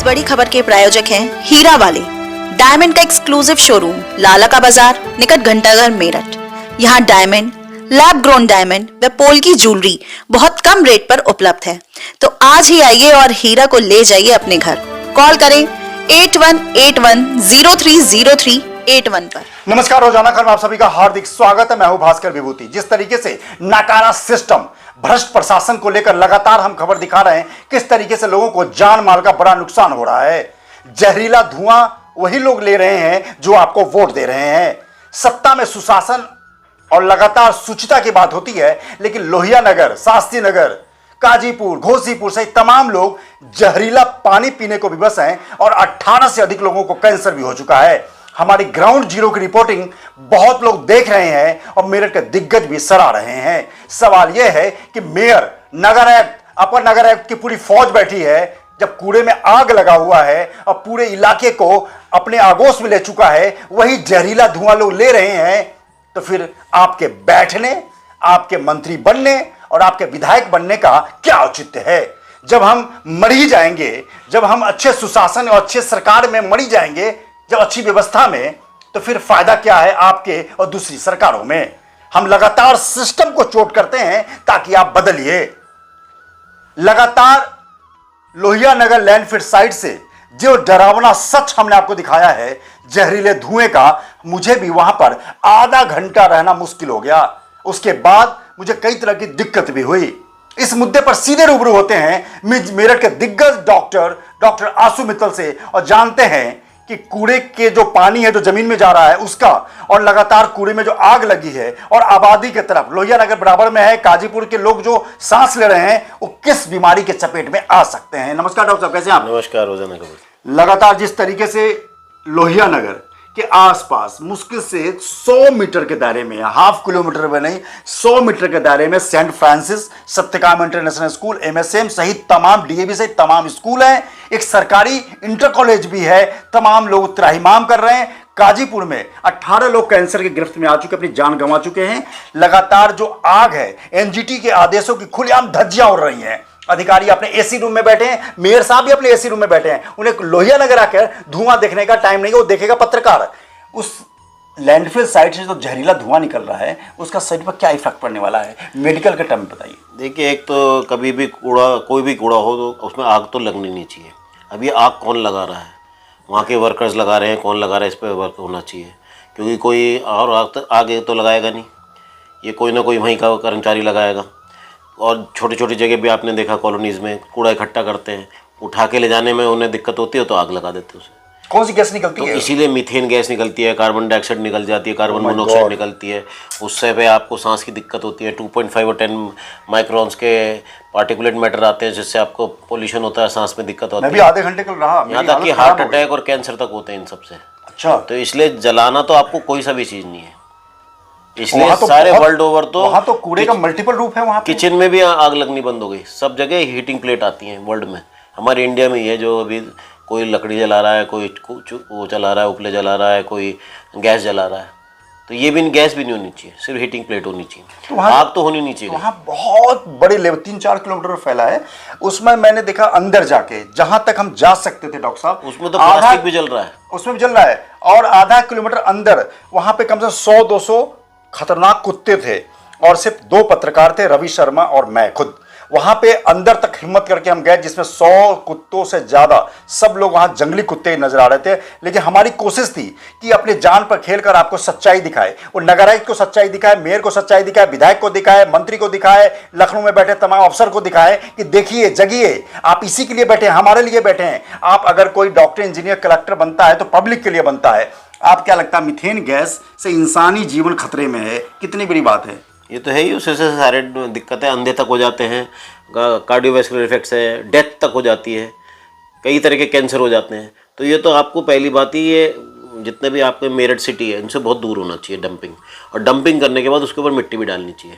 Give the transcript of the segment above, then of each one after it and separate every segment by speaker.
Speaker 1: बड़ी खबर के प्रायोजक हैं हीरा वाले, डायमंड का एक्सक्लूसिव शोरूम, लाला का बाजार, निकट घंटाघर, मेरठ। यहाँ डायमंड, लैब ग्रोन डायमंड व पोल की ज्वेलरी बहुत कम रेट पर उपलब्ध है। तो आज ही आइए और हीरा को ले जाइए अपने घर। कॉल करें 8181030381 पर।
Speaker 2: नमस्कार, रोजाना खबर में आप सभी का हार्दिक स्वागत है। मैं हूं भास्कर विभूति। जिस तरीके से नाकारा सिस्टम, भ्रष्ट प्रशासन को लेकर लगातार हम खबर दिखा रहे हैं, किस तरीके से लोगों को जान माल का बड़ा नुकसान हो रहा है। जहरीला धुआं वही लोग ले रहे हैं जो आपको वोट दे रहे हैं। सत्ता में सुशासन और लगातार शुचिता की बात होती है, लेकिन लोहिया नगर, शास्त्री नगर, काजीपुर, घोसीपुर सहित तमाम लोग जहरीला पानी पीने को विवश हैं और 18 से अधिक लोगों को कैंसर भी हो चुका है। हमारी ग्राउंड जीरो की रिपोर्टिंग बहुत लोग देख रहे हैं और मेरठ के दिग्गज भी सराह रहे हैं। सवाल यह है कि मेयर, नगर आयुक्त, अपर नगर आयुक्त की पूरी फौज बैठी है। जब कूड़े में आग लगा हुआ है और पूरे इलाके को अपने आगोश में ले चुका है, वही जहरीला धुआं लोग ले रहे हैं, तो फिर आपके बैठने, आपके मंत्री बनने और आपके विधायक बनने का क्या औचित्य है? जब हम मर ही जाएंगे, जब हम अच्छे सुशासन और अच्छे सरकार में मर ही जाएंगे, जब अच्छी व्यवस्था में, तो फिर फायदा क्या है आपके और दूसरी सरकारों में? हम लगातार सिस्टम को चोट करते हैं ताकि आप बदलिए। लगातार लोहिया नगर लैंडफिल साइट से जो डरावना सच हमने आपको दिखाया है जहरीले धुएं का, मुझे भी वहां पर आधा घंटा रहना मुश्किल हो गया। उसके बाद मुझे कई तरह की दिक्कत भी हुई। इस मुद्दे पर सीधे रूबरू होते हैं मेरठ के दिग्गज डॉक्टर आशु मित्तल से और जानते हैं कि कूड़े के जो पानी है जो जमीन में जा रहा है उसका, और लगातार कूड़े में जो आग लगी है और आबादी के तरफ लोहिया नगर बराबर में है, काजीपुर के लोग जो सांस ले रहे हैं वो किस बीमारी के चपेट में आ सकते हैं। नमस्कार डॉक्टर साहब, कैसे हैं आप?
Speaker 3: नमस्कार रोजाना खबर।
Speaker 2: लगातार जिस तरीके से लोहिया नगर के आसपास मुश्किल से 100 मीटर के दायरे में, हाफ किलोमीटर में नहीं, 100 मीटर के दायरे में Saint Francis, Satyakam international school, MSM सहित तमाम डीएवी सहित तमाम स्कूल हैं। एक सरकारी इंटर कॉलेज भी है। तमाम लोग त्राहिमाम कर रहे हैं। काजीपुर में 18 लोग कैंसर की गिरफ्त में आ चुके, अपनी जान गंवा चुके हैं। लगातार जो आग है, एनजीटी के आदेशों की खुलेआम धज्जियां उड़ रही हैं। अधिकारी अपने एसी रूम में बैठे हैं, मेयर साहब भी अपने एसी रूम में बैठे हैं। उन्हें लोहिया नगर आकर धुआं देखने का टाइम नहीं है, वो देखेगा पत्रकार। उस लैंडफिल साइट से जो जहरीला धुआं निकल रहा है उसका शरीर पर क्या इफेक्ट पड़ने वाला है, मेडिकल के टर्म में बताइए।
Speaker 3: देखिए, एक तो कभी भी कूड़ा, कोई भी कूड़ा हो तो उसमें आग तो लगनी नहीं चाहिए। अब ये आग कौन लगा रहा है? वहाँ के वर्कर्स लगा रहे हैं, कौन लगा रहा है, इस पर वर्क होना चाहिए, क्योंकि कोई और आग तो लगाएगा नहीं, ये कोई ना कोई वहीं का कर्मचारी लगाएगा। और छोटी छोटी जगह भी आपने देखा, कॉलोनीज़ में कूड़ा इकट्ठा करते हैं, उठा के ले जाने में उन्हें दिक्कत होती है तो आग लगा देते हैं उसे।
Speaker 2: कौन सी गैस निकलती
Speaker 3: तो
Speaker 2: है?
Speaker 3: इसीलिए मीथेन गैस निकलती है, कार्बन डाइऑक्साइड निकल जाती है, कार्बन मोनोऑक्साइड निकलती है। उससे पे आपको सांस की दिक्कत होती है। 2.5 और 10 माइक्रोन्स के पार्टिकुलेट मैटर आते हैं, जिससे आपको पोल्यूशन होता है, सांस में दिक्कत होती है।
Speaker 2: मैं भी आधे घंटे कल रहा,
Speaker 3: यहाँ तक कि हार्ट अटैक और कैंसर तक होते हैं इन सबसे।
Speaker 2: अच्छा,
Speaker 3: तो इसलिए जलाना तो आपको कोई सा भी चीज़ नहीं है। इसलिए तो सारे वर्ल्ड ओवर तो
Speaker 2: वहाँ तो कूड़े का मल्टीपल रूप है। वहाँ
Speaker 3: किचन में भी आग लगनी बंद हो गई। सब जगह हीटिंग प्लेट आती हैं वर्ल्ड में। हमारे इंडिया में ही है जो अभी कोई लकड़ी जला रहा है, कोई वो चला रहा है, उपले जला रहा है, कोई गैस जला रहा है। तो ये भी गैस भी नहीं होनी चाहिए, सिर्फ हीटिंग प्लेट होनी चाहिए। तो आग तो होनी नहीं चाहिए।
Speaker 2: वहाँ बहुत बड़े लेवल 3-4 किलोमीटर में फैला है। उसमें मैंने देखा अंदर जाके, जहां तक हम जा सकते थे डॉक्टर साहब,
Speaker 3: उसमें तो प्लास्टिक भी जल रहा है।
Speaker 2: उसमें भी जल रहा है। और आधा किलोमीटर अंदर वहां पे कम से कम 100-200 खतरनाक कुत्ते थे और सिर्फ 2 पत्रकार थे, रवि शर्मा और मैं खुद। वहां पे अंदर तक हिम्मत करके हम गए, जिसमें 100 कुत्तों से ज्यादा सब लोग वहां जंगली कुत्ते नजर आ रहे थे। लेकिन हमारी कोशिश थी कि अपने जान पर खेलकर आपको सच्चाई दिखाए। और नगर आयुक्त को सच्चाई दिखाए, मेयर को सच्चाई दिखाए, विधायक को दिखाए, मंत्री को दिखाए, लखनऊ में बैठे तमाम अफसर को दिखाए कि देखिए, जगिए, आप इसी के लिए बैठे हैं, हमारे लिए बैठे हैं। आप अगर कोई डॉक्टर, इंजीनियर, कलेक्टर बनता है तो पब्लिक के लिए बनता है। आप क्या लगता है, मीथेन गैस से इंसानी जीवन खतरे में है? कितनी बड़ी बात है।
Speaker 3: ये तो है ही। उससे सारे दिक्कतें, अंधे तक हो जाते हैं, कार्डियोवैस्कुलर इफेक्ट्स है, डेथ तक हो जाती है, कई तरह के कैंसर हो जाते हैं। तो ये तो आपको पहली बात ही, ये जितने भी आपके मेरठ सिटी है इनसे बहुत दूर होना चाहिए डंपिंग। और डंपिंग करने के बाद उसके ऊपर मिट्टी भी डालनी चाहिए।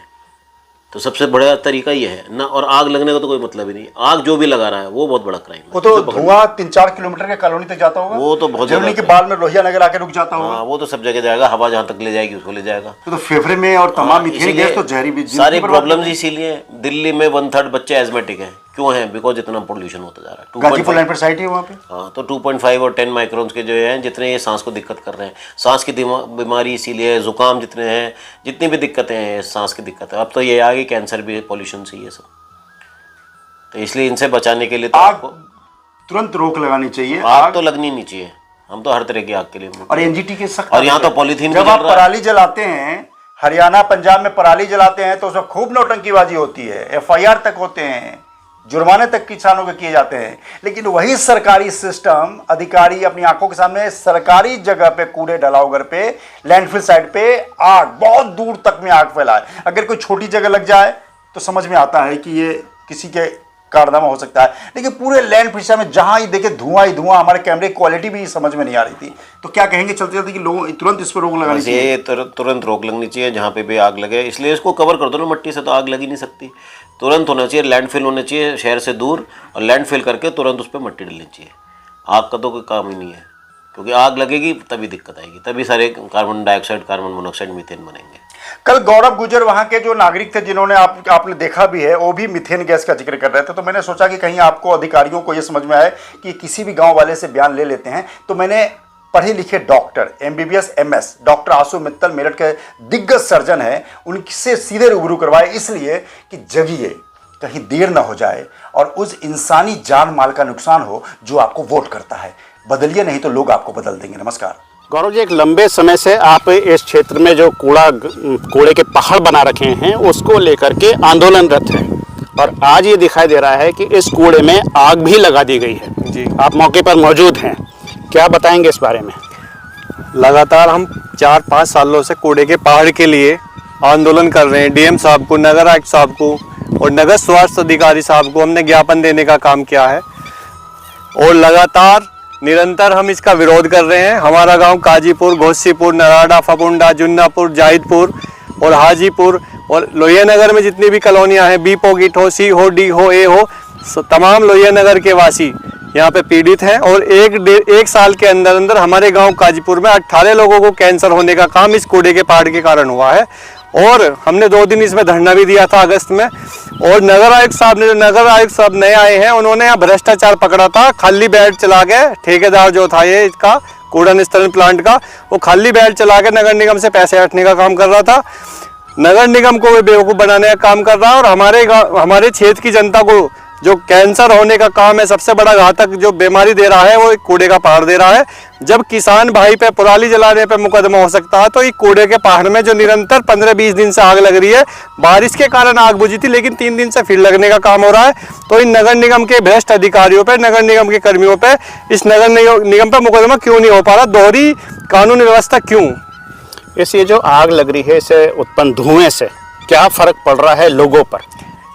Speaker 3: तो सबसे बड़ा तरीका ये है ना। और आग लगने का तो कोई मतलब ही नहीं। आग जो भी लगा रहा है वो बहुत बड़ा क्राइम है।
Speaker 2: वो तो धुआं 3-4 किलोमीटर के कॉलोनी तक जाता होगा।
Speaker 3: वो तो बहुत
Speaker 2: जर्नी के बाद में लोहिया नगर आके रुक जाता होगा।
Speaker 3: हाँ, वो तो सब जगह जाएगा। हवा जहाँ तक ले जाएगी उसको ले जाएगा।
Speaker 2: तो फेफड़े में और तमाम मीथेन गैस तो जहरी भी।
Speaker 3: सारी प्रॉब्लम्स इसीलिए दिल्ली में 1/3 बच्चे एजमेटिक हैं। क्यों है? बिकॉज इतना पोल्यूशन होता जा रहा है।
Speaker 2: गाजीपुर लाइन पर साइट है वहाँ पे।
Speaker 3: हाँ, तो 2.5 और 10 माइक्रोन्स के जो हैं, जितने ये सांस को दिक्कत कर रहे हैं, सांस की बीमारी इसीलिए, जुकाम जितने हैं, जितनी भी दिक्कतें हैं सांस की दिक्कत है, अब तो ये आ गई कैंसर भी पॉल्यूशन से ये सब। तो इसलिए इनसे बचाने के लिए तो आपको
Speaker 2: तुरंत रोक लगानी चाहिए।
Speaker 3: आग तो लगनी नहीं चाहिए, हम तो हर तरह की आग के लिए।
Speaker 2: और एनजीटी के सख्त,
Speaker 3: और यहाँ तो पॉलीथीन
Speaker 2: जब आप पराली जलाते हैं, हरियाणा पंजाब में पराली जलाते हैं तो उसमें खूब नौटंकीबाजी होती है, एफआईआर तक होते हैं, जुर्माने तक किसानों के किए जाते हैं। लेकिन वही सरकारी सिस्टम, अधिकारी अपनी आंखों के सामने सरकारी जगह पे, कूड़े डलाओ घर पे, लैंडफिल साइड पे आग, बहुत दूर तक में आग फैलाए। अगर कोई छोटी जगह लग जाए तो समझ में आता है कि ये किसी के कारनामा हो सकता है, लेकिन पूरे लैंड फिशा में जहां ही देखे धुआं ही धुआं। हमारे कैमरे की क्वालिटी भी समझ में नहीं आ रही थी। तो क्या कहेंगे चलते चलते कि लोगों तुरंत इस पर रोक लगानी चाहिए?
Speaker 3: ये तुरंत रोक लगनी चाहिए जहाँ पे भी आग लगे, इसलिए इसको कवर कर दो ना मट्टी से, तो आग लग ही नहीं सकती। तुरंत होना चाहिए, लैंडफिल होना चाहिए शहर से दूर, और लैंडफिल करके तुरंत उस पर मट्टी डलनी चाहिए। आग का तो कोई काम ही नहीं है, क्योंकि आग लगेगी तभी दिक्कत आएगी, तभी सारे carbon dioxide, carbon monoxide, methane बनेंगे।
Speaker 2: कल गौरव गुजर वहां के जो नागरिक थे, जिन्होंने आपने देखा भी है, वो भी मीथेन गैस का जिक्र कर रहे थे। तो मैंने सोचा कि कहीं आपको, अधिकारियों को ये समझ में आए कि किसी भी गांव वाले से बयान ले लेते हैं। तो मैंने पढ़े लिखे डॉक्टर, MBBS MS डॉक्टर आशु मित्तल, मेरठ के दिग्गज सर्जन है, उनसे सीधे रूबरू करवाए, इसलिए कि जगिए, कहीं देर ना हो जाए और उस इंसानी जान माल का नुकसान हो जो आपको वोट करता है। बदलिए, नहीं तो लोग आपको बदल देंगे। नमस्कार
Speaker 4: गौरव जी, एक लंबे समय से आप इस क्षेत्र में जो कूड़े के पहाड़ बना रखे हैं उसको लेकर के आंदोलनरत हैं, और आज ये दिखाई दे रहा है कि इस कूड़े में आग भी लगा दी गई है जी। आप मौके पर मौजूद हैं, क्या बताएंगे इस बारे में?
Speaker 5: लगातार हम 4-5 सालों से कूड़े के पहाड़ के लिए आंदोलन कर रहे हैं। DM साहब को, नगर आयुक्त साहब को और नगर स्वास्थ्य अधिकारी साहब को हमने ज्ञापन देने का काम किया है, और लगातार निरंतर हम इसका विरोध कर रहे हैं। हमारा गांव काजीपुर, घोसीपुर, नराड़ा, फपुंडा, जुन्नापुर, जाहिदपुर और हाजीपुर और लोहिया नगर में जितनी भी कॉलोनियां हैं, B पॉकेट हो, C हो, D हो, A हो, तमाम लोहिया नगर के वासी यहाँ पे पीड़ित हैं। और एक साल के अंदर अंदर हमारे गांव काजीपुर में 18 लोगों को कैंसर होने का काम इस कूड़े के पहाड़ के कारण हुआ है। और हमने 2 दिन इसमें धरना भी दिया था अगस्त में। और नगर आयुक्त साहब ने, जो नगर आयुक्त साहब नए आए हैं, उन्होंने यहाँ भ्रष्टाचार पकड़ा था। खाली बेड चला के, ठेकेदार जो था ये इसका कूड़ा निस्तारण प्लांट का, वो खाली बेड चला के नगर निगम से पैसे हटने का काम कर रहा था। नगर निगम को बेवकूफ़ बनाने का काम कर रहा है, और हमारे क्षेत्र की जनता को जो कैंसर होने का काम है, सबसे बड़ा घातक जो बीमारी दे रहा है वो एक कूड़े का पहाड़ दे रहा है। जब किसान भाई पे पराली जलाने पे मुकदमा हो सकता है, तो ये कूड़े के पहाड़ में जो निरंतर 15-20 दिन से आग लग रही है, बारिश के कारण आग बुझी थी, लेकिन 3 दिन से फिर लगने का काम हो रहा है। तो इन नगर निगम के भ्रष्ट अधिकारियों पे, नगर निगम के कर्मियों पे, इस नगर निगम पे मुकदमा क्यों नहीं हो पा रहा? दोहरी कानून व्यवस्था क्यों?
Speaker 4: ये जो आग लग रही है, इससे उत्पन्न धुएं से क्या फर्क पड़ रहा है लोगों पर?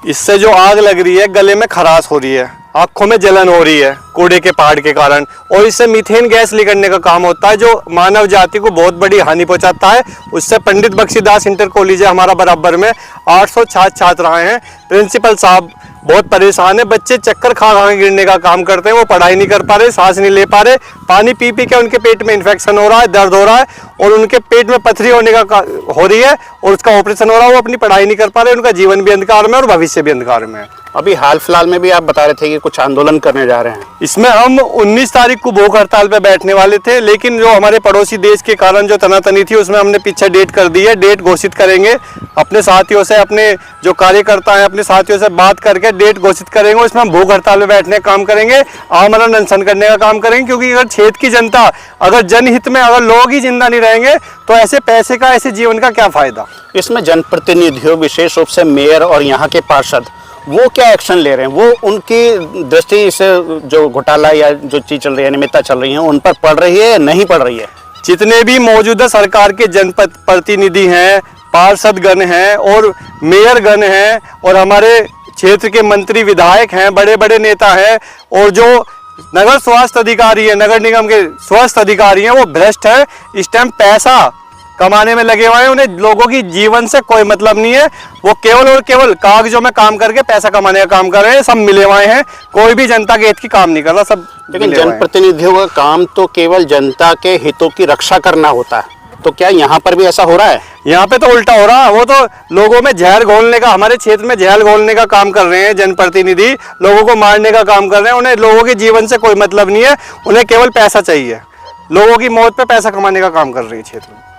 Speaker 5: इससे जो आग लग रही है, गले में खराश हो रही है, आंखों में जलन हो रही है कूड़े के पहाड़ के कारण, और इससे मीथेन गैस निकलने का काम होता है, जो मानव जाति को बहुत बड़ी हानि पहुंचाता है। उससे पंडित बख्शीदास इंटर कॉलेज है हमारा बराबर में, 800 छात्र आए हैं। प्रिंसिपल साहब बहुत परेशान है, बच्चे चक्कर खा खा गिरने का काम करते हैं, वो पढ़ाई नहीं कर पा रहे, सांस नहीं ले पा रहे, पानी पी पी के उनके पेट में इन्फेक्शन हो रहा है, दर्द हो रहा है, और उनके पेट में पथरी होने का हो रही है, और उसका ऑपरेशन हो रहा है। वो अपनी पढ़ाई नहीं कर पा रहे, उनका जीवन भी अंधकार में और भविष्य भी अंधकार में है।
Speaker 4: अभी हाल फिलहाल में भी आप बता रहे थे कि कुछ आंदोलन करने जा रहे हैं।
Speaker 5: इसमें हम 19 तारीख को भूख हड़ताल पे बैठने वाले थे, लेकिन जो हमारे पड़ोसी देश के कारण जो तनातनी थी, उसमें हमने पीछे डेट कर दी है। डेट घोषित करेंगे अपने साथियों से, अपने जो कार्यकर्ता हैं अपने साथियों से बात करके डेट घोषित करेंगे। उसमें हम भूख हड़ताल में बैठने का काम करेंगे, आमरण अनशन करने का काम करेंगे, क्योंकि अगर क्षेत्र की जनता, अगर जनहित में अगर लोग ही जिंदा नहीं रहेंगे तो ऐसे पैसे का, ऐसे जीवन का क्या फायदा?
Speaker 4: इसमें जनप्रतिनिधियों, विशेष रूप से मेयर और यहाँ के पार्षद, वो क्या एक्शन ले रहे हैं? वो उनकी दृष्टि से जो घोटाला या जो चीज चल रही है, अनियमितता चल रही है, उन पर पड़ रही है या नहीं पड़ रही है?
Speaker 5: जितने भी मौजूदा सरकार के जनपद प्रतिनिधि हैं, पार्षदगण हैं और मेयरगण हैं, और हमारे क्षेत्र के मंत्री विधायक हैं, बड़े बड़े नेता हैं, और जो नगर स्वास्थ्य अधिकारी है, नगर निगम के स्वास्थ्य अधिकारी हैं, वो भ्रष्ट है। इस टाइम पैसा कमाने में लगे हुए हैं, उन्हें लोगों की जीवन से कोई मतलब नहीं है। वो केवल और केवल कागजों में काम करके पैसा कमाने का काम कर रहे हैं। सब मिले हुए हैं, कोई भी जनता के हित की काम नहीं कर रहा, सब।
Speaker 4: लेकिन जनप्रतिनिधियों का काम तो केवल जनता के हितों की रक्षा करना होता है। तो क्या यहाँ पर भी ऐसा हो रहा है?
Speaker 5: यहाँ पे तो उल्टा हो रहा है। वो तो लोगों में जहर घोलने का, हमारे क्षेत्र में जहर घोलने का काम कर रहे हैं। जनप्रतिनिधि लोगों को मारने का काम कर रहे हैं। उन्हें लोगों के जीवन से कोई मतलब नहीं है, उन्हें केवल पैसा चाहिए। लोगों की मौत पे पैसा कमाने का काम कर रही है क्षेत्र में।